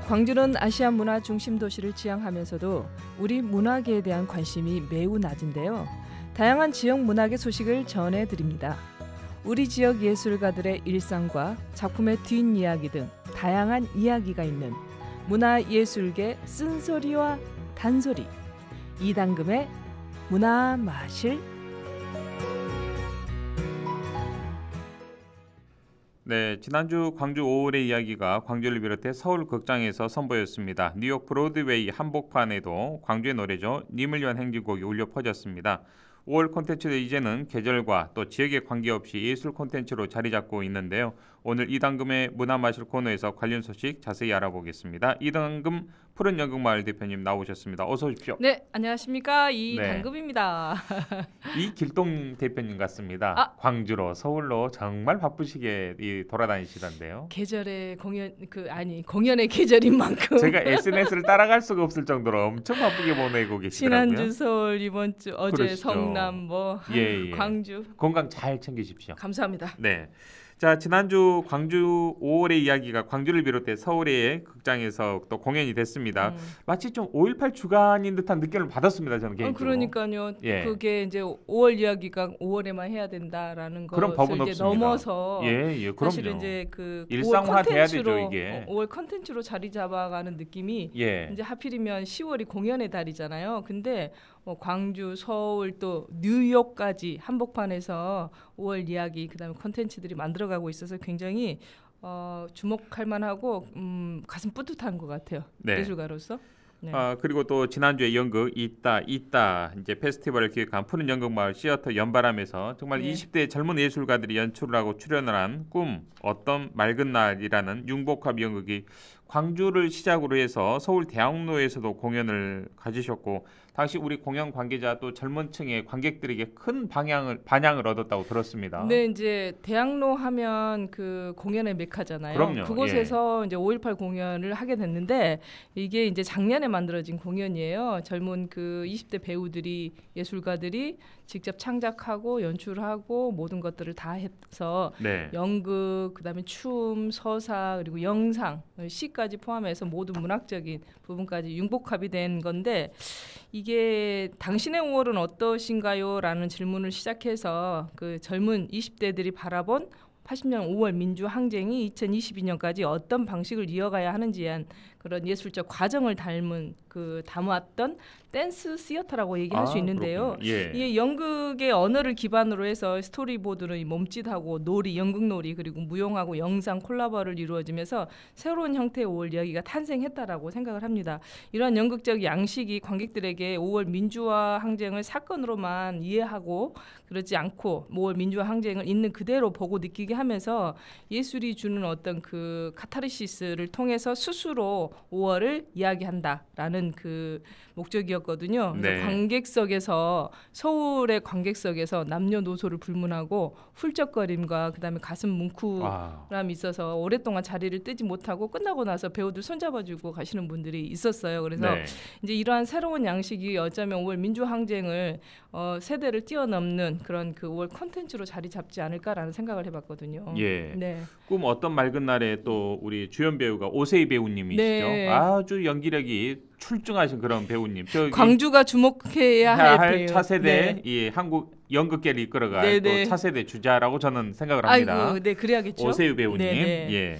광주는 아시아 문화 중심 도시를 지향하면서도 우리 문화계에 대한 관심이 매우 낮은데요. 다양한 지역 문학의 소식을 전해드립니다. 우리 지역 예술가들의 일상과 작품의 뒷이야기 등 다양한 이야기가 있는 문화예술계 쓴소리와 단소리, 이당금의 문화마실. 네, 지난주 광주 5월의 이야기가 광주를 비롯해 서울 극장에서 선보였습니다. 뉴욕 브로드웨이 한복판에도 광주의 노래죠. 님을 위한 행진곡이 울려 퍼졌습니다. 5월 콘텐츠도 이제는 계절과 또 지역에 관계없이 예술 콘텐츠로 자리 잡고 있는데요. 오늘 이당금의 문화마실 코너에서 관련 소식 자세히 알아보겠습니다. 이당금 푸른 연극마을 대표님 나오셨습니다. 어서 오십시오. 네, 안녕하십니까. 이당금입니다. 이길동 대표님 같습니다. 광주로 서울로 정말 바쁘시게 돌아다니시던데요. 계절의 공연의 계절인 만큼 제가 SNS를 따라갈 수가 없을 정도로 엄청 바쁘게 보내고 계시더라고요. 지난주 서울, 이번 주 어제 그러시죠. 성남 예. 광주 건강 잘 챙기십시오. 감사합니다. 네. 자, 지난주 광주 5월의 이야기가 광주를 비롯해 서울의 극장에서 또 공연이 됐습니다. 마치 좀 5.18 주간인 듯한 느낌을 받았습니다. 저는 개인적으로. 그러니까요. 그게 이제 5월 이야기가 5월에만 해야 된다라는 그런 법은 것을 이제 넘어서 그럼요. 사실은 이제 일상화 돼야 되죠, 이게. 5월 컨텐츠로 자리 잡아가는 느낌이 이제 하필이면 10월이 공연의 달이잖아요. 근데 광주, 서울 또 뉴욕까지 한복판에서 5월 이야기 그다음에 콘텐츠들이 만들어가고 있어서 굉장히 주목할 만하고 가슴 뿌듯한 것 같아요. 네. 예술가로서. 네. 그리고 또 지난주에 연극 있다 이제 페스티벌을 기획한 푸른 연극마을 시어터 연바람에서 정말 20대 젊은 예술가들이 연출을 하고 출연을 한 꿈 어떤 맑은 날이라는 융복합 연극이 광주를 시작으로 해서 서울 대학로에서도 공연을 가지셨고 당시 우리 공연 관계자 또 젊은 층의 관객들에게 큰 반향을 얻었다고 들었습니다. 네, 이제 대학로 하면 그 공연의 메카잖아요. 그럼요. 그곳에서 이제 5.18 공연을 하게 됐는데 이게 이제 작년에 만들어진 공연이에요. 젊은 그 20대 배우들이 예술가들이 직접 창작하고 연출하고 모든 것들을 다 해서 연극, 그다음에 춤, 서사 그리고 영상, 시까지 포함해서 모든 문학적인 부분까지 융복합이 된 건데 이게 당신의 5월은 어떠신가요? 라는 질문을 시작해서 그 젊은 20대들이 바라본 80년 5월 민주항쟁이 2022년까지 어떤 방식을 이어가야 하는지에 대한 그런 예술적 과정을 담았던 댄스 시어터라고 얘기할 수 있는데요. 이게 연극의 언어를 기반으로 해서 스토리보드는 몸짓하고 놀이, 연극놀이 그리고 무용하고 영상 콜라보를 이루어지면서 새로운 형태의 5월 이야기가 탄생했다라고 생각을 합니다. 이러한 연극적 양식이 관객들에게 5월 민주화 항쟁을 사건으로만 이해하고 그러지 않고 5월 민주화 항쟁을 있는 그대로 보고 느끼게 하면서 예술이 주는 어떤 그 카타르시스를 통해서 스스로 5월을 이야기한다라는 그 목적이었거든요. 그래서 관객석에서 서울의 관객석에서 남녀노소를 불문하고 훌쩍거림과 그다음에 가슴 뭉클함이 있어서 오랫동안 자리를 뜨지 못하고 끝나고 나서 배우들 손잡아주고 가시는 분들이 있었어요. 그래서 이제 이러한 새로운 양식이 어쩌면 5월 민주항쟁을 세대를 뛰어넘는 그런 그 5월 콘텐츠로 자리 잡지 않을까라는 생각을 해봤거든요. 꿈 어떤 맑은 날에 또 우리 주연 배우가 오세희 배우님이시죠. 아주 연기력이 출중하신 그런 배우님. 광주가 주목해야 할 차세대 이 한국 연극계를 이끌어갈 또 차세대 주자라고 저는 생각을 합니다. 그래야겠죠. 오세희 배우님.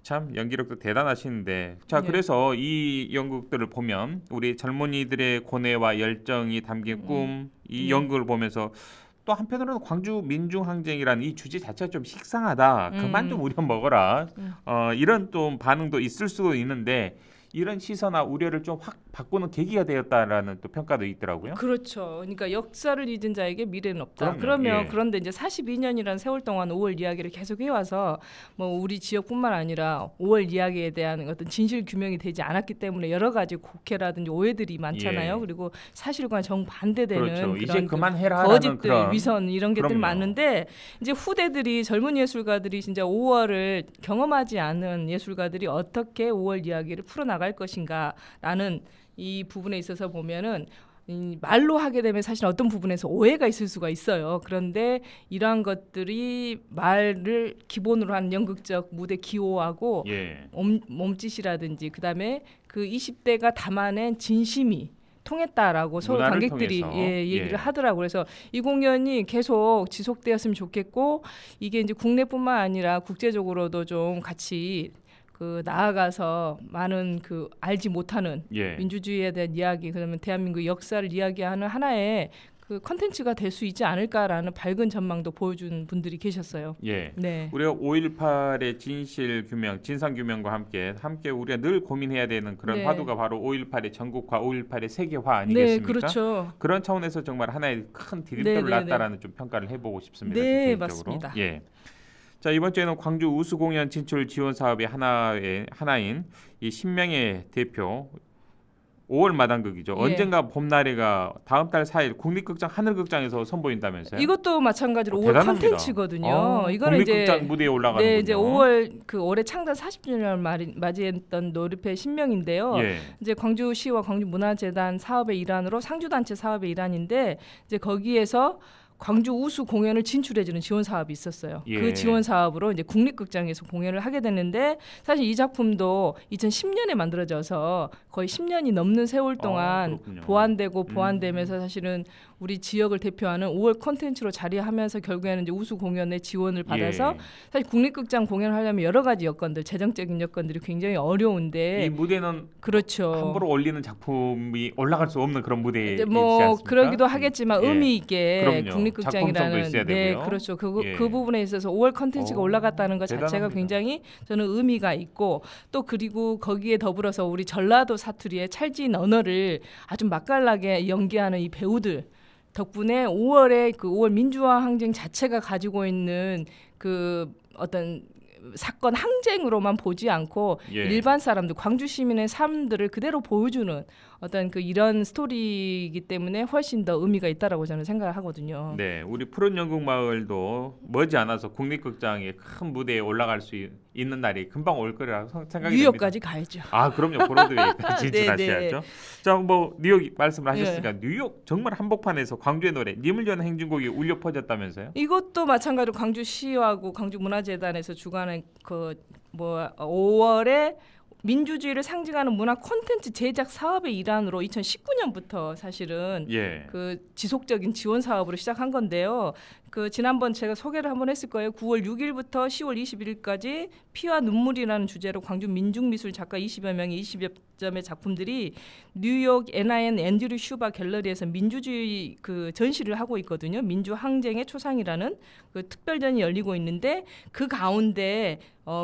참 연기력도 대단하시는데 그래서 이 연극들을 보면 우리 젊은이들의 고뇌와 열정이 담긴 꿈 이 연극을 보면서 또 한편으로는 광주 민중항쟁이라는 이 주제 자체가 좀 식상하다. 그만 좀 우려 먹어라. 이런 좀 반응도 있을 수도 있는데 이런 시선과 우려를 좀 확 바꾸는 계기가 되었다라는 또 평가도 있더라고요. 그렇죠. 그러니까 역사를 잊은 자에게 미래는 없다. 그런데 이제 42년이라는 세월 동안 5월 이야기를 계속 해와서 뭐 우리 지역뿐만 아니라 5월 이야기에 대한 어떤 진실 규명이 되지 않았기 때문에 여러 가지 곡해라든지 오해들이 많잖아요. 그리고 사실과 정반대되는 그런 이제 그만해라 거짓들, 위선 이런 것들이 많은데 이제 후대들이 젊은 예술가들이 진짜 5월을 경험하지 않은 예술가들이 어떻게 5월 이야기를 풀어나갈 것인가라는 이 부분에 있어서 보면은 말로 하게 되면 사실 어떤 부분에서 오해가 있을 수가 있어요. 그런데 이러한 것들이 말을 기본으로 하는 연극적 무대 기호하고 예. 몸짓이라든지 그다음에 그 20대가 담아낸 진심이 통했다라고 서로 문화를 관객들이 통해서. 얘기를 예. 하더라고요. 그래서 이 공연이 계속 지속되었으면 좋겠고 이게 이제 국내뿐만 아니라 국제적으로도 좀 같이 그 나아가서 많은 그 알지 못하는 예. 민주주의에 대한 이야기, 그러면 대한민국 역사를 이야기하는 하나의 그 컨텐츠가 될 수 있지 않을까라는 밝은 전망도 보여준 분들이 계셨어요. 예. 네. 우리가 5.18의 진실 규명, 진상 규명과 함께 우리가 늘 고민해야 되는 그런 네. 화두가 바로 5.18의 전국화, 5.18의 세계화 아니겠습니까? 네, 그렇죠. 그런 차원에서 정말 하나의 큰 네, 디딤돌을 네, 놨다라는 좀 평가를 해보고 싶습니다. 네, 개인적으로. 맞습니다. 예. 자, 이번 주에는 광주 우수 공연 진출 지원 사업의 하나인 이 신명의 대표 5월 마당극이죠. 예. 언젠가 봄날에가 다음 달 4일 국립극장 하늘극장에서 선보인다면서요? 이것도 마찬가지로 5월 대단합니다. 컨텐츠거든요. 이거는 국립극장 이제 무대에 올라가는군요. 네, 이제 5월 그 올해 창단 40주년을 맞이했던 노르페 신명인데요. 예. 이제 광주시와 광주문화재단 사업의 일환으로 상주단체 사업의 일환인데 이제 거기에서 광주 우수 공연을 진출해주는 지원 사업이 있었어요. 예. 그 지원 사업으로 이제 국립극장에서 공연을 하게 됐는데 사실 이 작품도 2010년에 만들어져서 거의 10년이 넘는 세월 동안 그렇군요. 보완되면서 사실은 우리 지역을 대표하는 5월 콘텐츠로 자리하면서 결국에는 이제 우수 공연의 지원을 받아서 예. 사실 국립극장 공연을 하려면 여러 가지 여건들, 재정적인 여건들이 굉장히 어려운데 이 무대는 그렇죠. 함부로 올리는 작품이 올라갈 수 없는 그런 무대이지 이제 뭐 않습니까? 그러기도 하겠지만 예. 의미 있게 그럼요. 작품성도 국립극장이라는 있어야 네 되고요. 그렇죠 그 예. 부분에 있어서 5월 컨텐츠가 올라갔다는 것 자체가 대단합니다. 굉장히 저는 의미가 있고 또 그리고 거기에 더불어서 우리 전라도 사투리의 찰진 언어를 아주 맛깔나게 연기하는 이 배우들 덕분에 5월에 그 5월 민주화 항쟁 자체가 가지고 있는 그 어떤 사건 항쟁으로만 보지 않고 예. 일반 사람들 광주 시민의 삶들을 그대로 보여주는 어떤 그 이런 스토리이기 때문에 훨씬 더 의미가 있다라고 저는 생각을 하거든요. 네, 우리 푸른 연극 마을도 머지않아서 국립극장의 큰 무대에 올라갈 수 있는 날이 금방 올 거라고 생각이 뉴욕까지 됩니다. 가야죠. 아, 그럼요. 브로드웨이까지 네, 진출하셔야죠. 자, 뭐 뉴욕 말씀을 하셨으니까 뉴욕 정말 한복판에서 광주의 노래 님을 위한 행진곡이 울려 퍼졌다면서요? 이것도 마찬가지로 광주시하고 광주문화재단에서 주관한 그 뭐 5월에 민주주의를 상징하는 문화 콘텐츠 제작 사업의 일환으로 2019년부터 사실은 예. 그 지속적인 지원 사업으로 시작한 건데요. 그 지난번 제가 소개를 한번 했을 거예요. 9월 6일부터 10월 21일까지 피와 눈물이라는 주제로 광주 민중미술 작가 20여 명의 20여 점의 작품들이 뉴욕 NIN 앤드류 슈바 갤러리에서 민주주의 그 전시를 하고 있거든요. 민주 항쟁의 초상이라는 그 특별전이 열리고 있는데 그 가운데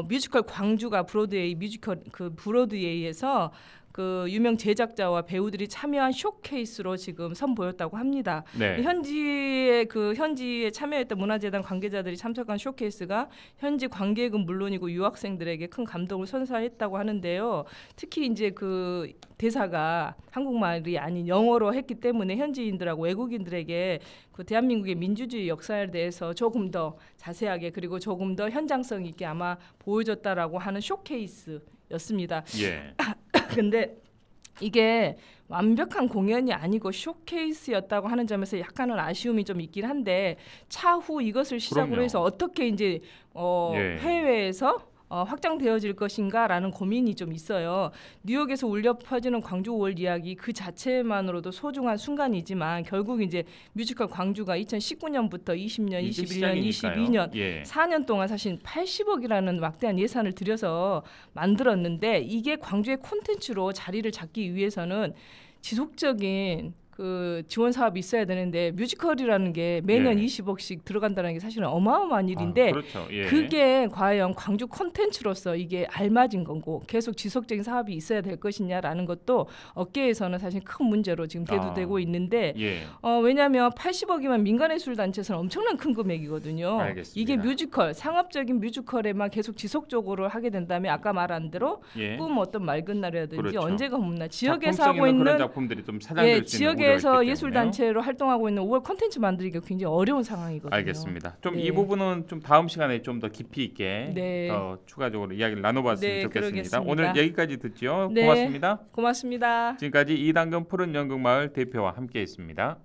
뮤지컬 광주가 브로드웨이 뮤지컬 그 브로드웨이에서 그 유명 제작자와 배우들이 참여한 쇼케이스로 지금 선보였다고 합니다. 네. 현지에 참여했던 문화재단 관계자들이 참석한 쇼케이스가 현지 관객은 물론이고 유학생들에게 큰 감동을 선사했다고 하는데요. 특히 이제 그 대사가 한국말이 아닌 영어로 했기 때문에 현지인들하고 외국인들에게 그 대한민국의 민주주의 역사에 대해서 조금 더 자세하게 그리고 조금 더 현장성 있게 아마 보여줬다라고 하는 쇼케이스였습니다. 예. 근데 이게 완벽한 공연이 아니고 쇼케이스였다고 하는 점에서 약간은 아쉬움이 좀 있긴 한데 차후 이것을 시작으로 그럼요. 해서 어떻게 이제 예. 해외에서 확장되어질 것인가라는 고민이 좀 있어요. 뉴욕에서 울려 퍼지는 광주 5월 이야기 그 자체만으로도 소중한 순간이지만 결국 이제 뮤지컬 광주가 2019년부터 20년, 이제 21년, 시작이니까요. 22년 예. 4년 동안 사실 80억이라는 막대한 예산을 들여서 만들었는데 이게 광주의 콘텐츠로 자리를 잡기 위해서는 지속적인 그 지원 사업이 있어야 되는데 뮤지컬이라는 게 매년 예. 20억씩 들어간다는 게 사실은 어마어마한 일인데 그렇죠. 예. 그게 과연 광주 콘텐츠로서 이게 알맞은 거고 계속 지속적인 사업이 있어야 될 것이냐라는 것도 업계에서는 사실 큰 문제로 지금 대두되고 있는데 예. 왜냐하면 80억이면 민간예술단체에서는 엄청난 큰 금액이거든요. 알겠습니다. 이게 뮤지컬, 상업적인 뮤지컬에만 계속 지속적으로 하게 된다면 아까 말한 대로 예. 꿈 어떤 맑은 날이라든지 그렇죠. 언제가 봄날 지역에서 작품성 하고 있는 그런 있는 작품들이 좀 사장될 수 있는 지역에서 국내에서 있기 예술 때문에요. 단체로 활동하고 있는 5월 콘텐츠 만들기가 굉장히 어려운 상황이거든요. 알겠습니다. 좀 네. 이 부분은 좀 다음 시간에 좀 더 깊이 있게 네. 더 추가적으로 이야기를 나눠봤으면 네, 좋겠습니다. 그러겠습니다. 오늘 여기까지 듣죠. 네. 고맙습니다. 고맙습니다. 지금까지 이당근 푸른 연극마을 대표와 함께했습니다.